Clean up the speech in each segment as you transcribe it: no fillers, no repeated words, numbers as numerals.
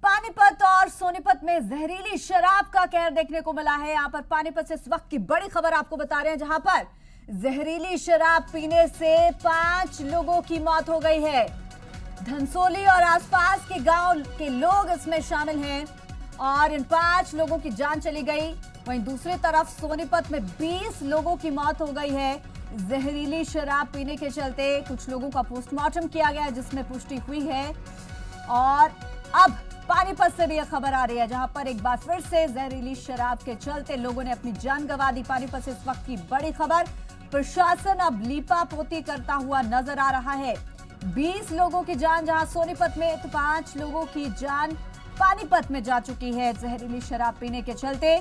पानीपत और सोनीपत में जहरीली शराब का कहर देखने को मिला है। यहाँ पर पानीपत से इस वक्त की बड़ी खबर आपको बता रहे हैं, जहां पर जहरीली शराब पीने से 5 लोगों की मौत हो गई है। धनसोली और आसपास के गांव के लोग इसमें शामिल हैं और इन 5 लोगों की जान चली गई। वहीं दूसरी तरफ सोनीपत में 20 लोगों की मौत हो गई है जहरीली शराब पीने के चलते। कुछ लोगों का पोस्टमार्टम किया गया जिसमें पुष्टि हुई है। और अब पानीपत से भी यह खबर आ रही है, जहां पर एक बार फिर से जहरीली शराब के चलते लोगों ने अपनी जान गंवा दी। पानीपत से इस वक्त की बड़ी खबर, प्रशासन अब लीपापोती करता हुआ नजर आ रहा है। 20 लोगों की जान जहां सोनीपत में, तो 5 लोगों की जान पानीपत में जा चुकी है जहरीली शराब पीने के चलते।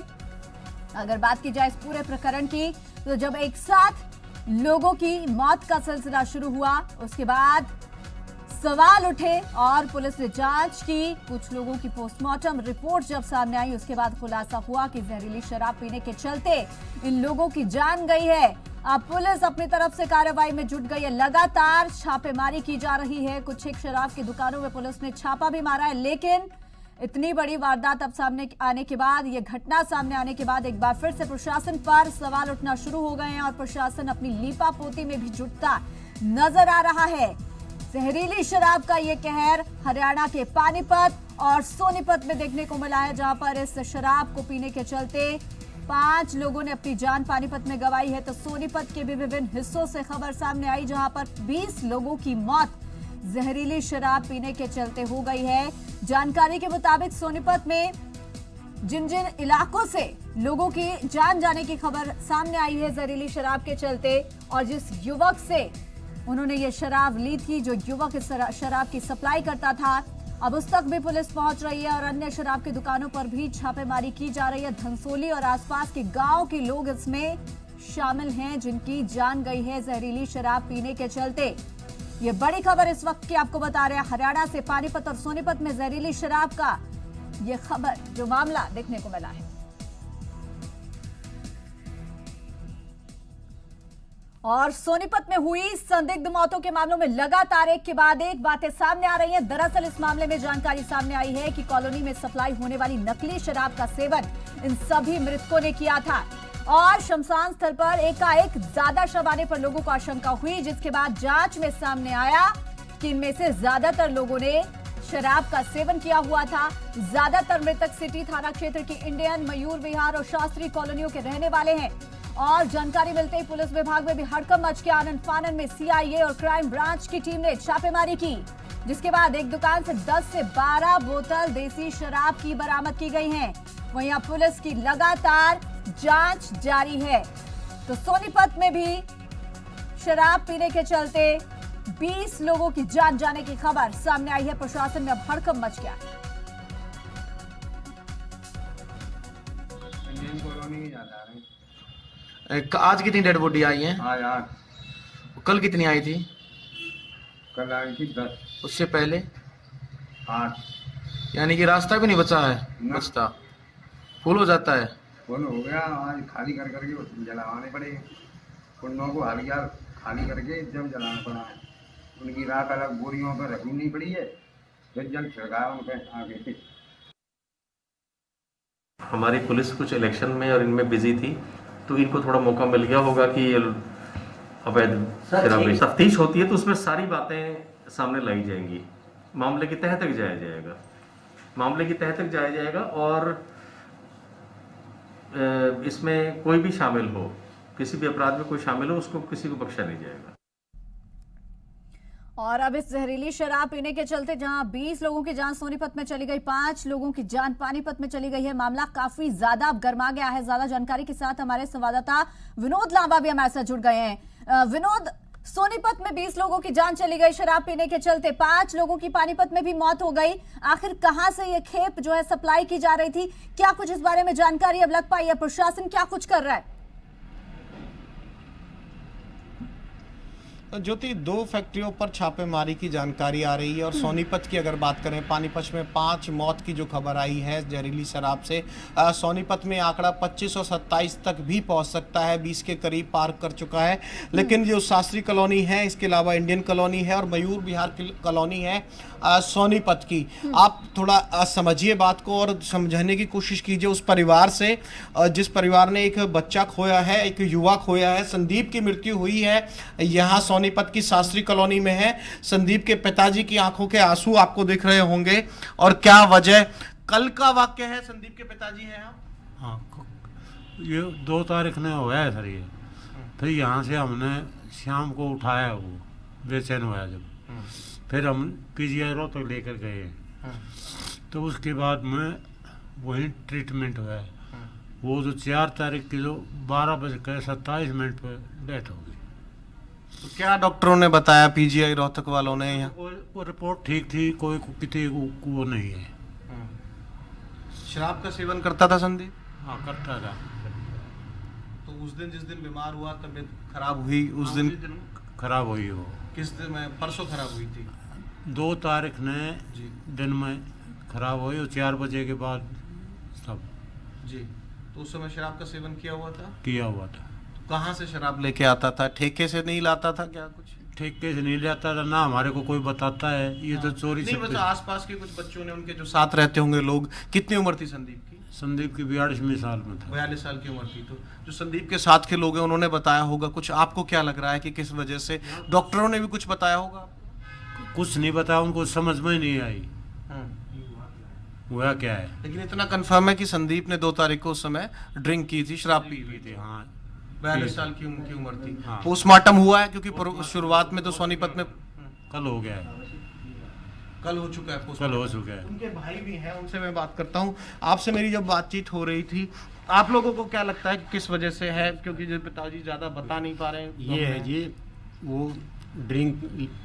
अगर बात की जाए इस पूरे प्रकरण की, तो जब एक साथ लोगों की मौत का सिलसिला शुरू हुआ, उसके बाद सवाल उठे और पुलिस ने जांच की। कुछ लोगों की पोस्टमार्टम रिपोर्ट जब सामने आई, उसके बाद खुलासा हुआ कि जहरीली शराब पीने के चलते इन लोगों की जान गई है। अब पुलिस अपनी तरफ से कार्रवाई में जुट गई है। लगातार छापेमारी की जा रही है। कुछ एक शराब की दुकानों में पुलिस ने छापा भी मारा है, लेकिन इतनी बड़ी वारदात अब सामने आने के बाद, ये घटना सामने आने के बाद एक बार फिर से प्रशासन पर सवाल उठना शुरू हो गए हैं और प्रशासन अपनी लीपापोती में भी जुटता नजर आ रहा है। जहरीली शराब का ये कहर हरियाणा के पानीपत और सोनीपत में देखने को मिला है, जहां पर इस शराब को पीने के चलते 5 लोगों ने अपनी जान पानीपत में गंवाई है। तो सोनीपत के भी विभिन्न हिस्सों से खबर सामने आई, जहां पर 20 लोगों की मौत जहरीली शराब पीने के चलते हो गई है। जानकारी के मुताबिक सोनीपत में जिन जिन इलाकों से लोगों की जान जाने की खबर सामने आई है जहरीली शराब के चलते, और जिस युवक से उन्होंने ये शराब ली थी, जो युवक इस शराब की सप्लाई करता था, अब उस तक भी पुलिस पहुंच रही है और अन्य शराब की दुकानों पर भी छापेमारी की जा रही है। धनसोली और आसपास के गांव के लोग इसमें शामिल हैं जिनकी जान गई है जहरीली शराब पीने के चलते। ये बड़ी खबर इस वक्त की आपको बता रहे हैं, हरियाणा से पानीपत और सोनीपत में जहरीली शराब का ये खबर, जो मामला देखने को मिला है। और सोनीपत में हुई संदिग्ध मौतों के मामलों में लगातार एक के बाद एक बातें सामने आ रही हैं। दरअसल इस मामले में जानकारी सामने आई है कि कॉलोनी में सप्लाई होने वाली नकली शराब का सेवन इन सभी मृतकों ने किया था और शमशान स्थल पर एकाएक ज्यादा शव आने पर लोगों को आशंका हुई, जिसके बाद जांच में सामने आया कि इनमें से ज्यादातर लोगों ने शराब का सेवन किया हुआ था। ज्यादातर मृतक सिटी थाना क्षेत्र की इंडियन, मयूर विहार और शास्त्री कॉलोनियों के रहने वाले हैं। और जानकारी मिलते ही पुलिस विभाग में भी हड़कंप मच गया। आनंद फानन में सीआईए और क्राइम ब्रांच की टीम ने छापेमारी की, जिसके बाद एक दुकान से 10 से 12 बोतल देसी शराब की बरामद की गई हैं। वहीं अब पुलिस की लगातार जांच जारी है। तो सोनीपत में भी शराब पीने के चलते 20 लोगों की जान जाने की खबर सामने आई है। प्रशासन में अब हड़कंप मच गया। आज कितनी डेड बॉडी आई है? हाँ यार, कल कितनी आई थी? कल आई थी 10। उससे पहले 8। यानी कि रास्ता भी नहीं बचा है? ना। बचता फुल हो जाता है। फुल हो गया, आज खाली कर करके जलाने पड़े। कुंडों को हालिया खाली करके जब जलाना पड़ा है। उनकी रात अलग बोरियों पर रखनी नहीं पड़ी है, फिर जल छिड़काया उन पर आगे। हमारी पुलिस कुछ इलेक्शन में और इनमें बिजी थी, तो इनको थोड़ा मौका मिल गया होगा कि अवैध शराब तफ्तीश होती है तो उसमें सारी बातें सामने लाई जाएंगी। मामले की तह तक जाया जाएगा, मामले की तह तक जाया जाएगा और इसमें कोई भी शामिल हो, किसी भी अपराध में कोई शामिल हो, उसको किसी को बख्शा नहीं जाएगा। और अब इस जहरीली शराब पीने के चलते जहां 20 लोगों की जान सोनीपत में चली गई, 5 लोगों की जान पानीपत में चली गई है। मामला काफी ज्यादा अब गर्मा गया है। ज्यादा जानकारी के साथ हमारे संवाददाता विनोद लांबा भी हमारे साथ जुड़ गए हैं। विनोद, सोनीपत में 20 लोगों की जान चली गई शराब पीने के चलते, 5 लोगों की पानीपत में भी मौत हो गई। आखिर कहां से ये खेप जो है सप्लाई की जा रही थी, क्या कुछ इस बारे में जानकारी अब लग पाई है? प्रशासन क्या कुछ कर रहा है? ज्योति, 2 फैक्ट्रियों पर छापेमारी की जानकारी आ रही है और सोनीपत की अगर बात करें, पानीपत में 5 मौत की जो खबर आई है जहरीली शराब से, सोनीपत में आंकड़ा 25 और 27 तक भी पहुंच सकता है, 20 के करीब पार कर चुका है। लेकिन जो शास्त्री कॉलोनी है, इसके अलावा इंडियन कॉलोनी है और मयूर विहार कॉलोनी है सोनीपत की, आप थोड़ा समझिए बात को और समझाने की कोशिश कीजिए उस परिवार से जिस परिवार ने एक बच्चा खोया है, एक युवा खोया है। संदीप की मृत्यु हुई है यहाँ सोनीपत की शास्त्री कॉलोनी में है। संदीप के पिताजी की आंखों के आंसू आपको दिख रहे होंगे। और क्या वजह, कल का वाक्य है, संदीप के पिताजी हैं आप? हाँ, ये 2 तारीख ने हुआ है सर ये। फिर यहाँ से हमने शाम को उठाया, वो बेचैन हुआ जब, फिर हम पीजीआई रोहतक लेकर गए, तो उसके बाद में वहीं ट्रीटमेंट हुआ है। वो जो 4 तारीख की जो 12:27 पर डेथ हो गई। तो क्या डॉक्टरों ने बताया पीजीआई रोहतक वालों ने यहाँ? वो रिपोर्ट ठीक थी, कोई किसी वो नहीं है। शराब का सेवन करता था संदीप? हाँ, करता था। तो उस दिन जिस दिन बीमार हुआ, तबीयत खराब हुई, उस दिन खराब हुई वो। किस दिन में? परसों खराब हुई थी। 2 तारीख ने जी दिन में खराब हुई और 4 बजे के बाद सब जी। तो उस समय शराब का सेवन किया हुआ था? किया हुआ था। तो कहाँ से शराब लेके आता था? ठेके से नहीं लाता था क्या कुछ? ठेके से नहीं जाता था ना, हमारे को कोई बताता है, ये तो चोरी नहीं, से। बस आसपास के कुछ बच्चों ने, उनके जो साथ रहते होंगे लोग। कितनी उम्र थी संदीप की? संदीप की 42वें साल में था। 42 साल की उम्र थी। तो जो संदीप के साथ के लोग हैं उन्होंने बताया होगा कुछ, आपको क्या लग रहा है कि किस वजह से? डॉक्टरों ने भी कुछ बताया होगा? कुछ नहीं बताया, उनको समझ में नहीं आई हुआ क्या है। लेकिन इतना कंफर्म है कि संदीप ने 2 तारीख को उस समय ड्रिंक की थी, शराब पी हुई थी। हाँ, 42 साल की उनकी उम्र थी। हाँ। पोस्टमार्टम हुआ है क्योंकि शुरुआत में तो सोनीपत में कल हो गया है, कल हो चुका है कल पोस्टमार्टम। हो चुका है। उनके भाई भी हैं, उनसे मैं बात करता हूँ। आपसे मेरी जब बातचीत हो रही थी, आप लोगों को क्या लगता है कि किस वजह से है? क्योंकि जो पिताजी ज्यादा बता नहीं पा रहे हैं। ये है जी, वो ड्रिंक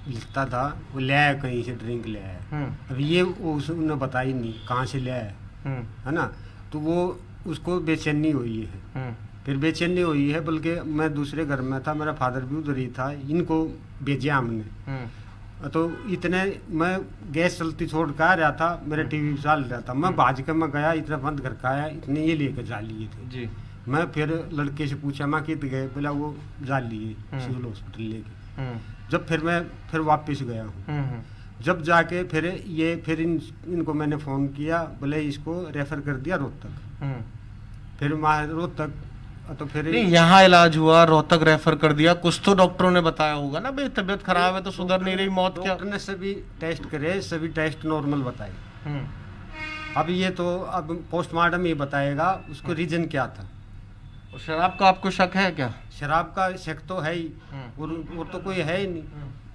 लिखता था, वो ले आया कहीं से, ड्रिंक ले आया। अब ये उसने बताई नहीं कहाँ से ले आया, है ना। तो वो उसको बेचैनी हुई है, फिर बेचैनी हुई है, बल्कि मैं दूसरे घर में था, मेरा फादर भी उधर ही था, इनको भेजा हमने। तो इतने मैं गैस चलती छोड़ कर आ रहा था, मेरा टीवी चाल रहा था, मैं भाज के मैं गया, इतना बंद करके आया, इतने ये लेकर जा लिए थे जी। मैं फिर लड़के से पूछा, मैं कित गए? बोला वो जा लिए सिविल हॉस्पिटल लेके। जब फिर मैं फिर वापस गया हूँ, जब जाके फिर इनको मैंने फ़ोन किया, बोले इसको रेफ़र कर दिया रोहतक। फिर वहाँ रोहतक, तो फिर नहीं, यहाँ इलाज हुआ, रोहतक रेफर कर दिया। कुछ तो डॉक्टरों ने बताया होगा ना, भाई तबीयत खराब है तो सुधर नहीं रही, मौत क्या? डॉक्टर ने सभी टेस्ट करे, सभी टेस्ट नॉर्मल बताए। अब ये तो अब पोस्टमार्टम ही बताएगा उसको रीजन क्या था। और शराब का आपको शक है क्या? शराब का शक तो है ही, और तो कोई है ही नहीं।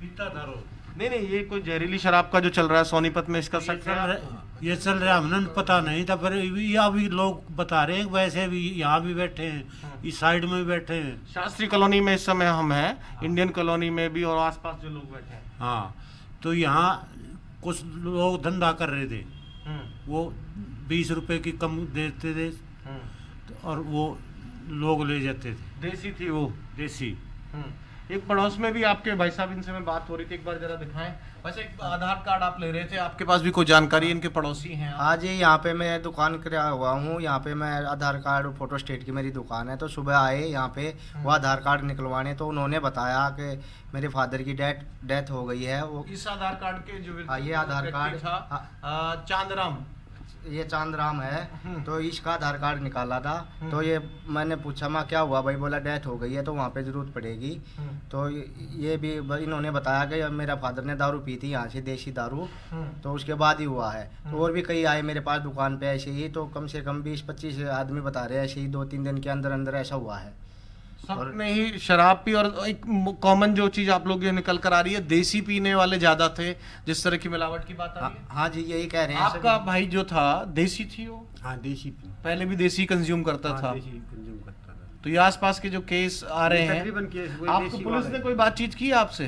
पीता था रोज। नहीं, ये कोई जहरीली शराब का जो चल रहा है सोनीपत में, इसका शक है? ये चल रहा है, हमने पता नहीं था, पर यहाँ भी लोग बता रहे हैं, वैसे भी यहाँ भी बैठे हैं, इस साइड में भी बैठे हैं। शास्त्री कॉलोनी में इस समय हम हैं, इंडियन कॉलोनी में भी, और आसपास जो लोग बैठे हैं। हाँ, तो यहाँ कुछ लोग धंधा कर रहे थे, वो 20 रुपए की कम देते थे, और वो लोग ले जाते थे। देसी थी वो? देसी। एक पड़ोस में भी आपके भाई साहब, इनसे में बात हो रही थी, एक बार जरा दिखाएं। वैसे एक आधार कार्ड आप ले रहे थे, आपके पास भी कोई जानकारी, इनके पड़ोसी हैं आप? हाँ जी, यहाँ पे मैं दुकान कराया हुआ हूँ, यहाँ पे मैं आधार कार्ड और फोटो स्टेट की मेरी दुकान है। तो सुबह आए यहाँ पे वो आधार कार्ड निकलवाने, तो उन्होंने बताया कि मेरे फादर की डेथ हो गई है। वो इस आधार कार्ड के जो ये आधार कार्ड था चांदराम, ये चांदराम है, तो इसका आधार कार्ड निकाला था। तो ये मैंने पूछा, मैं क्या हुआ भाई? बोला डेथ हो गई है, तो वहाँ पे जरूरत पड़ेगी। तो ये भी इन्होंने बताया कि मेरा फादर ने दारू पी थी यहाँ से, देसी दारू, तो उसके बाद ही हुआ है। तो और भी कई आए मेरे पास दुकान पे ऐसे ही, तो कम से कम 20-25 आदमी बता रहे हैं ऐसे ही, 2-3 दिन के अंदर अंदर ऐसा हुआ है। सबने ही शराब पी, और एक कॉमन जो चीज आप लोग ये निकल कर आ रही है, देसी पीने वाले ज्यादा थे, जिस तरह की मिलावट की बात आ रही है। हाँ जी, यही कह रहे हैं। आपका भाई जो था देसी थी वो? हाँ, देसी पहले भी देसी कंज्यूम करता था? देसी कंज्यूम करता था। तो ये आसपास के जो केस आ रहे हैं, तकरीबन केस वही आपको देसी पुलिस वाला ने कोई बातचीत की आपसे?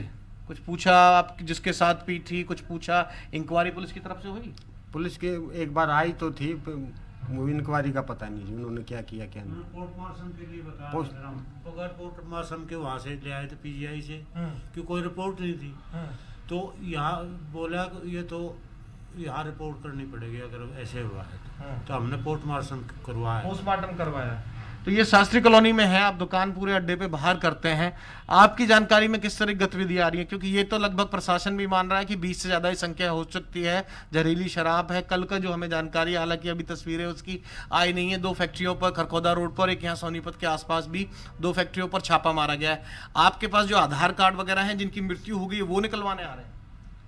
कुछ पूछा आप जिसके साथ पी थी, कुछ पूछा? इंक्वायरी पुलिस की तरफ से हुई? पुलिस के एक बार आई तो थी, वो इंक्वायरी का पता नहीं जी उन्होंने क्या किया क्या नहीं। पोस्टमार्टम के लिए बताया पोस्ट- सर हम, अगर पोस्टमार्टम के वहाँ से ले आए थे पीजीआई से कि कोई रिपोर्ट नहीं थी, तो यहाँ बोला कि ये तो यहाँ रिपोर्ट करनी पड़ेगी अगर ऐसे हुआ है तो हमने पोस्टमार्टम करवाया। पोस्टमार्टम करवाया। तो ये शास्त्री कॉलोनी में है, आप दुकान पूरे अड्डे पे बाहर करते हैं, आपकी जानकारी में किस तरह की गतिविधि आ रही है? क्योंकि ये तो लगभग प्रशासन भी मान रहा है कि 20 से ज्यादा ही संख्या हो सकती है, जहरीली शराब है। कल का जो हमें जानकारी, हालांकि अभी तस्वीरें उसकी आई नहीं है, 2 फैक्ट्रियों पर खरखोदा रोड पर, एक यहाँ सोनीपत के आसपास भी 2 फैक्ट्रियों पर छापा मारा गया है। आपके पास जो आधार कार्ड वगैरह हैं जिनकी मृत्यु हो गई वो निकलवाने आ रहे हैं?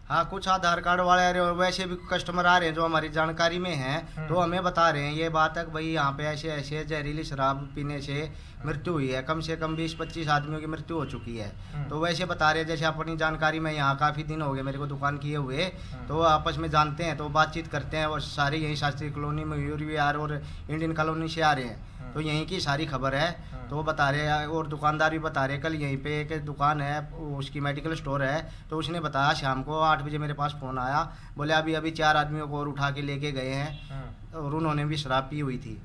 हाँ, कुछ आधार कार्ड वाले आ रहे हैं और वैसे भी कस्टमर आ रहे हैं जो हमारी जानकारी में हैं, तो हमें बता रहे हैं ये बात है कि भाई यहाँ पे ऐसे ऐसे जहरीली शराब पीने से मृत्यु हुई है, कम से कम 20-25 आदमियों की मृत्यु हो चुकी है। तो वैसे बता रहे हैं, जैसे अपनी जानकारी में यहाँ काफ़ी दिन हो गए मेरे को दुकान किए हुए, तो आपस में जानते हैं तो बातचीत करते हैं, और सारे यहीं शास्त्री कॉलोनी, मयूर विहार और इंडियन कॉलोनी से आ रहे हैं, तो यहीं की सारी खबर है। तो वो बता रहे हैं और दुकानदार भी बता रहे हैं, कल यहीं पे एक दुकान है उसकी मेडिकल स्टोर है, तो उसने बताया शाम को 8 बजे मेरे पास फ़ोन आया, बोले अभी 4 आदमियों को और उठा के लेके गए हैं और उन्होंने भी शराब पी हुई थी।